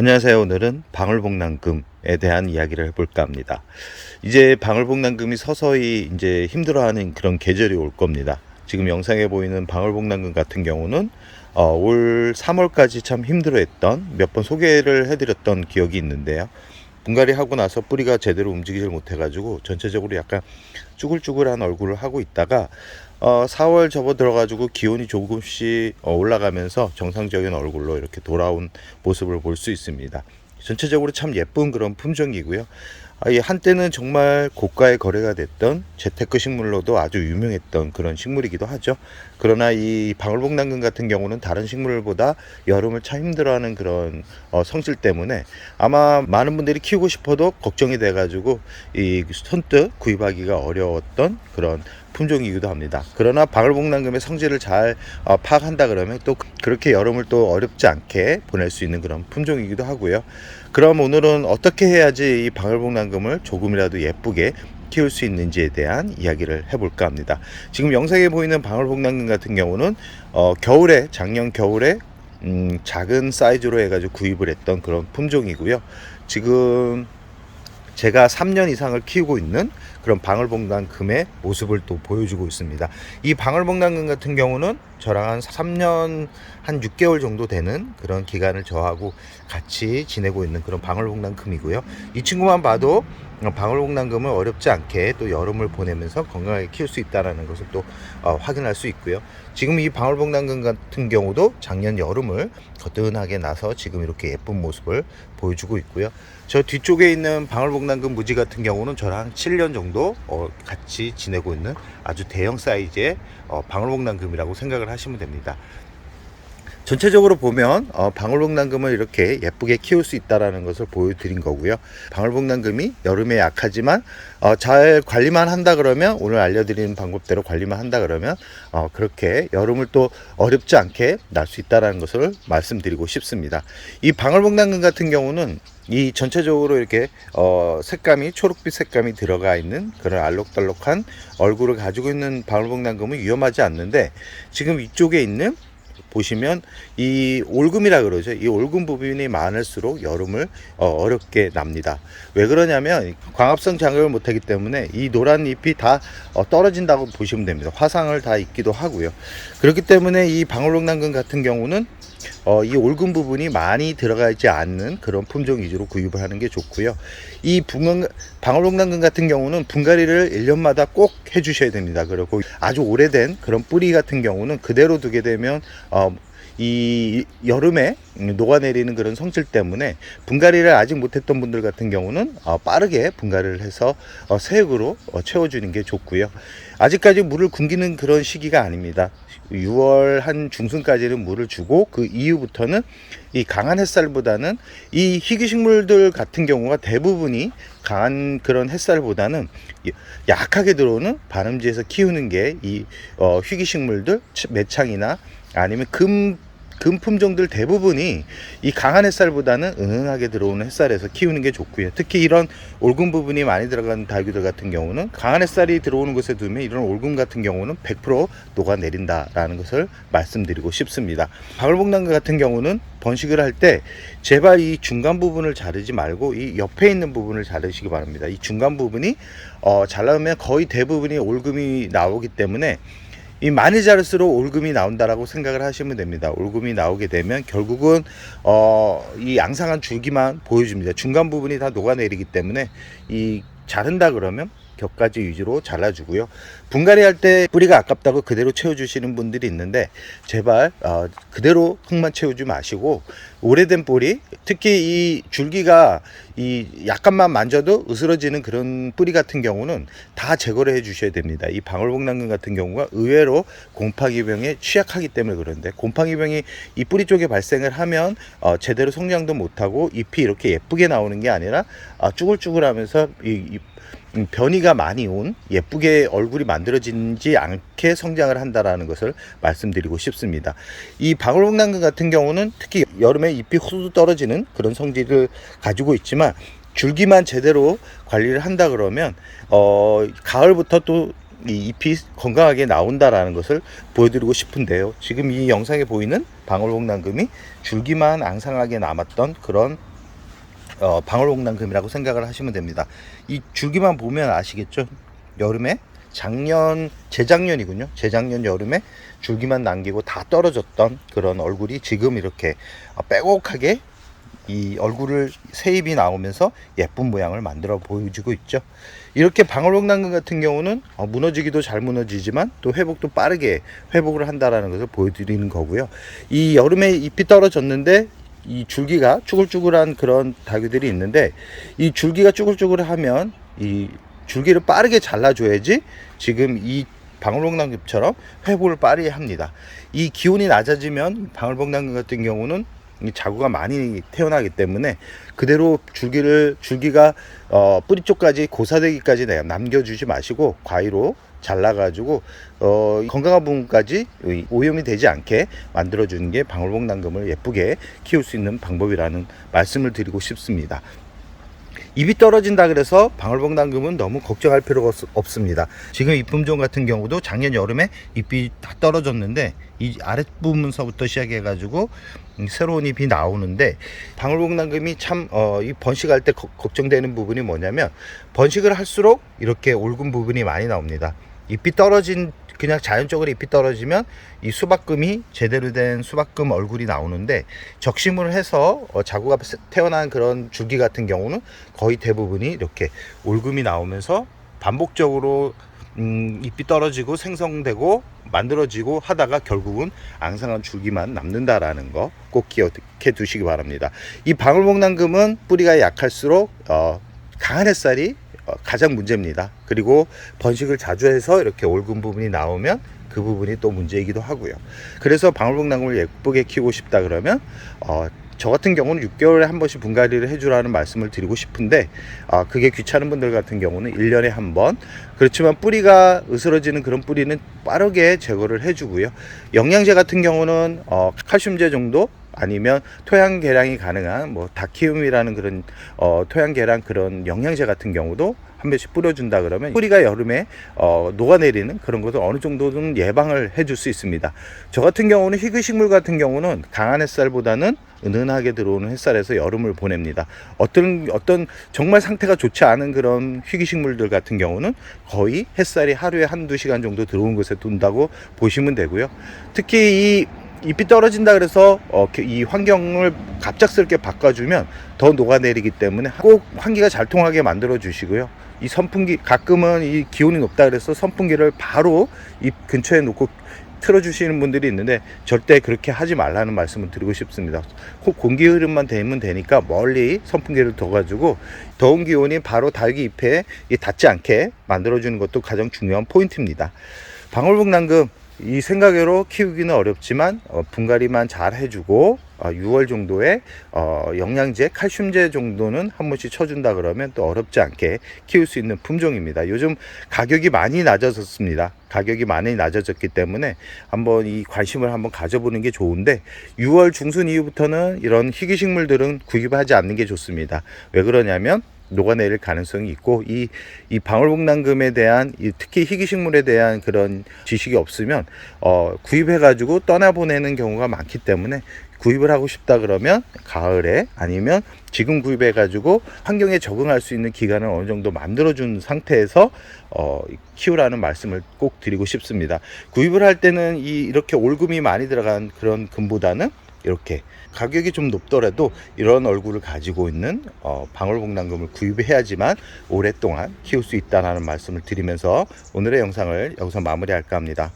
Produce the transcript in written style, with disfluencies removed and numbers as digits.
안녕하세요. 오늘은 방울복랑금에 대한 이야기를 해볼까 합니다. 이제 방울복랑금이 서서히 이제 힘들어하는 그런 계절이 올 겁니다. 지금 영상에 보이는 방울복랑금 같은 경우는 올 3월까지 참 힘들어했던 몇 번 소개를 해드렸던 기억이 있는데요. 분갈이 하고 나서 뿌리가 제대로 움직이질 못해가지고 전체적으로 약간 쭈글쭈글한 얼굴을 하고 있다가 4월 접어들어가지고 기온이 조금씩 올라가면서 정상적인 얼굴로 이렇게 돌아온 모습을 볼 수 있습니다. 전체적으로 참 예쁜 그런 품종이고요. 이 한때는 정말 고가의 거래가 됐던 재테크 식물로도 아주 유명했던 그런 식물이기도 하죠. 그러나 이 방울복랑금 같은 경우는 다른 식물보다 여름을 참 힘들어하는 그런 성질 때문에 아마 많은 분들이 키우고 싶어도 걱정이 돼가지고 이 선뜻 구입하기가 어려웠던 그런 품종이기도 합니다. 그러나 방울복랑금의 성질을 잘 파악한다 그러면 또 그렇게 여름을 또 어렵지 않게 보낼 수 있는 그런 품종이기도 하고요. 그럼 오늘은 어떻게 해야지 이 방울복랑금을 조금이라도 예쁘게 키울 수 있는지에 대한 이야기를 해볼까 합니다. 지금 영상에 보이는 방울복랑금 같은 경우는 작년 겨울에 작은 사이즈로 해가지고 구입을 했던 그런 품종이고요. 지금 제가 3년 이상을 키우고 있는 그런 방울복랑금의 모습을 또 보여주고 있습니다. 이 방울복랑금 같은 경우는 저랑 한 3년 한 6개월 정도 되는 그런 기간을 저하고 같이 지내고 있는 그런 방울복랑금이고요. 이 친구만 봐도 방울복랑금을 어렵지 않게 또 여름을 보내면서 건강하게 키울 수 있다는 것을 또 확인할 수 있고요. 지금 이 방울복랑금 같은 경우도 작년 여름을 거뜬하게 나서 지금 이렇게 예쁜 모습을 보여주고 있고요. 저 뒤쪽에 있는 방울복랑금 무지 같은 경우는 저랑 7년 정도 같이 지내고 있는 아주 대형 사이즈의 방울복랑금이라고 생각을 하시면 됩니다. 전체적으로 보면 방울복랑금을 이렇게 예쁘게 키울 수 있다는 것을 보여드린 거고요. 방울복랑금이 여름에 약하지만 잘 관리만 한다 그러면, 오늘 알려드린 방법대로 관리만 한다 그러면 그렇게 여름을 또 어렵지 않게 날 수 있다는 것을 말씀드리고 싶습니다. 이 방울복랑금 같은 경우는 이 전체적으로 이렇게 색감이 초록빛 색감이 들어가 있는 그런 알록달록한 얼굴을 가지고 있는 방울복랑금은 위험하지 않는데, 지금 이쪽에 있는 보시면 이 올금이라 그러죠. 이 올금 부분이 많을수록 여름을 어렵게 납니다. 왜 그러냐면 광합성 작용을 못하기 때문에 이 노란 잎이 다 떨어진다고 보시면 됩니다. 화상을 다 입기도 하고요. 그렇기 때문에 이 방울복랑금 같은 경우는 이 올금 부분이 많이 들어가 있지 않는 그런 품종 위주로 구입을 하는 게 좋고요. 이 방울복랑금 같은 경우는 분갈이를 1년마다 꼭 해주셔야 됩니다. 그리고 아주 오래된 그런 뿌리 같은 경우는 그대로 두게 되면 이 여름에 녹아내리는 그런 성질 때문에 분갈이를 아직 못했던 분들 같은 경우는 빠르게 분갈이를 해서 새흙으로 채워주는 게 좋고요. 아직까지 물을 굶기는 그런 시기가 아닙니다. 6월 한 중순까지는 물을 주고 그 이후부터는 이 강한 햇살보다는 이 희귀식물들 같은 경우가 대부분이 강한 그런 햇살보다는 약하게 들어오는 반음지에서 키우는 게 이 희귀식물들, 매창이나 아니면 금 품종들 대부분이 이 강한 햇살보다는 은은하게 들어오는 햇살에서 키우는 게 좋고요. 특히 이런 올금 부분이 많이 들어간 다육이들 같은 경우는 강한 햇살이 들어오는 곳에 두면 이런 올금 같은 경우는 100% 녹아내린다라는 것을 말씀드리고 싶습니다. 방울복랑금 같은 경우는 번식을 할 때 제발 이 중간 부분을 자르지 말고 이 옆에 있는 부분을 자르시기 바랍니다. 이 중간 부분이 잘라면 거의 대부분이 올금이 나오기 때문에 이 많이 자를수록 올금이 나온다라고 생각을 하시면 됩니다. 올금이 나오게 되면 결국은 이 양상한 줄기만 보여줍니다. 중간 부분이 다 녹아내리기 때문에 이 자른다 그러면 격가지 위주로 잘라주고요. 분갈이 할 때 뿌리가 아깝다고 그대로 채워주시는 분들이 있는데, 제발 그대로 흙만 채우지 마시고 오래된 뿌리, 특히 이 줄기가 이 약간만 만져도 으스러지는 그런 뿌리 같은 경우는 다 제거를 해 주셔야 됩니다. 이 방울복랑금 같은 경우가 의외로 곰팡이병에 취약하기 때문에 그런데, 곰팡이병이 이 뿌리 쪽에 발생을 하면 제대로 성장도 못하고 잎이 이렇게 예쁘게 나오는 게 아니라 쭈글쭈글하면서 변이가 많이 온 예쁘게 얼굴이 만들어지지 않게 성장을 한다라는 것을 말씀드리고 싶습니다. 이 방울복랑금 같은 경우는 특히 여름에 잎이 후두 떨어지는 그런 성질을 가지고 있지만, 줄기만 제대로 관리를 한다 그러면 가을부터 또 이 잎이 건강하게 나온다라는 것을 보여드리고 싶은데요. 지금 이 영상에 보이는 방울복랑금이 줄기만 앙상하게 남았던 그런 방울복랑금이라고 생각을 하시면 됩니다. 이 줄기만 보면 아시겠죠? 여름에 재작년이군요. 재작년 여름에 줄기만 남기고 다 떨어졌던 그런 얼굴이 지금 이렇게 빼곡하게 이 얼굴을 새 잎이 나오면서 예쁜 모양을 만들어 보여주고 있죠. 이렇게 방울복랑금 같은 경우는 무너지기도 잘 무너지지만 또 회복도 빠르게 회복을 한다라는 것을 보여드리는 거고요. 이 여름에 잎이 떨어졌는데 이 줄기가 쭈글쭈글한 그런 다귀들이 있는데, 이 줄기가 쭈글쭈글하면 이 줄기를 빠르게 잘라줘야지 지금 이 방울복랑금처럼 회복을 빠르게 합니다. 이 기온이 낮아지면 방울복랑금 같은 경우는 이 자구가 많이 태어나기 때문에 그대로 줄기가 뿌리 쪽까지 고사되기까지 남겨주지 마시고 과위로 잘라가지고 건강한 부분까지 오염이 되지 않게 만들어주는 게 방울복랑금을 예쁘게 키울 수 있는 방법이라는 말씀을 드리고 싶습니다. 잎이 떨어진다 그래서 방울복랑금은 너무 걱정할 필요가 없습니다. 지금 잎품종 같은 경우도 작년 여름에 잎이 다 떨어졌는데 이 아랫부분서부터 시작해 가지고 새로운 잎이 나오는데, 방울복랑금이 참 이 번식할 때 걱정되는 부분이 뭐냐면, 번식을 할수록 이렇게 옳은 부분이 많이 나옵니다. 그냥 자연적으로 잎이 떨어지면 이 수박금이 제대로 된 수박금 얼굴이 나오는데, 적심을 해서 자구가 태어난 그런 줄기 같은 경우는 거의 대부분이 이렇게 올금이 나오면서 반복적으로 잎이 떨어지고 생성되고 만들어지고 하다가 결국은 앙상한 줄기만 남는다라는 거 꼭 기억해 두시기 바랍니다. 이 방울복랑금은 뿌리가 약할수록 강한 햇살이 가장 문제입니다. 그리고 번식을 자주 해서 이렇게 옳은 부분이 나오면 그 부분이 또 문제이기도 하고요. 그래서 방울복랑금을 예쁘게 키우고 싶다 그러면 저 같은 경우는 6개월에 한 번씩 분갈이를 해주라는 말씀을 드리고 싶은데, 그게 귀찮은 분들 같은 경우는 1년에 한 번, 그렇지만 뿌리가 으스러지는 그런 뿌리는 빠르게 제거를 해주고요. 영양제 같은 경우는 칼슘제 정도, 아니면 토양 개량이 가능한 다키움이라는 그런 토양 개량 그런 영양제 같은 경우도 한 번씩 뿌려준다 그러면 뿌리가 여름에 녹아내리는 그런 것을 어느 정도는 예방을 해줄 수 있습니다. 저 같은 경우는 희귀식물 같은 경우는 강한 햇살보다는 은은하게 들어오는 햇살에서 여름을 보냅니다. 어떤 정말 상태가 좋지 않은 그런 희귀식물들 같은 경우는 거의 햇살이 하루에 한두 시간 정도 들어온 곳에 둔다고 보시면 되고요. 특히 이 잎이 떨어진다 그래서 이 환경을 갑작스럽게 바꿔주면 더 녹아내리기 때문에 꼭 환기가 잘 통하게 만들어 주시고요. 이 선풍기, 가끔은 이 기온이 높다 그래서 선풍기를 바로 잎 근처에 놓고 틀어주시는 분들이 있는데 절대 그렇게 하지 말라는 말씀을 드리고 싶습니다. 꼭 공기 흐름만 되면 되니까 멀리 선풍기를 둬가지고 더운 기온이 바로 다육이 잎에 닿지 않게 만들어주는 것도 가장 중요한 포인트입니다. 방울복랑금 이 생각으로 키우기는 어렵지만 분갈이만 잘 해주고 6월 정도에 영양제, 칼슘제 정도는 한 번씩 쳐준다 그러면 또 어렵지 않게 키울 수 있는 품종입니다. 요즘 가격이 많이 낮아졌습니다. 가격이 많이 낮아졌기 때문에 한번 이 관심을 한번 가져보는 게 좋은데, 6월 중순 이후부터는 이런 희귀식물들은 구입하지 않는 게 좋습니다. 왜 그러냐면 녹아내릴 가능성이 있고, 이 방울복랑금에 대한 특히 희귀식물에 대한 그런 지식이 없으면 구입해 가지고 떠나보내는 경우가 많기 때문에, 구입을 하고 싶다 그러면 가을에 아니면 지금 구입해 가지고 환경에 적응할 수 있는 기간을 어느 정도 만들어 준 상태에서 키우라는 말씀을 꼭 드리고 싶습니다. 구입을 할 때는 이렇게 올금이 많이 들어간 그런 금보다는 이렇게 가격이 좀 높더라도 이런 얼굴을 가지고 있는 방울복랑금을 구입해야지만 오랫동안 키울 수 있다는 말씀을 드리면서 오늘의 영상을 여기서 마무리할까 합니다.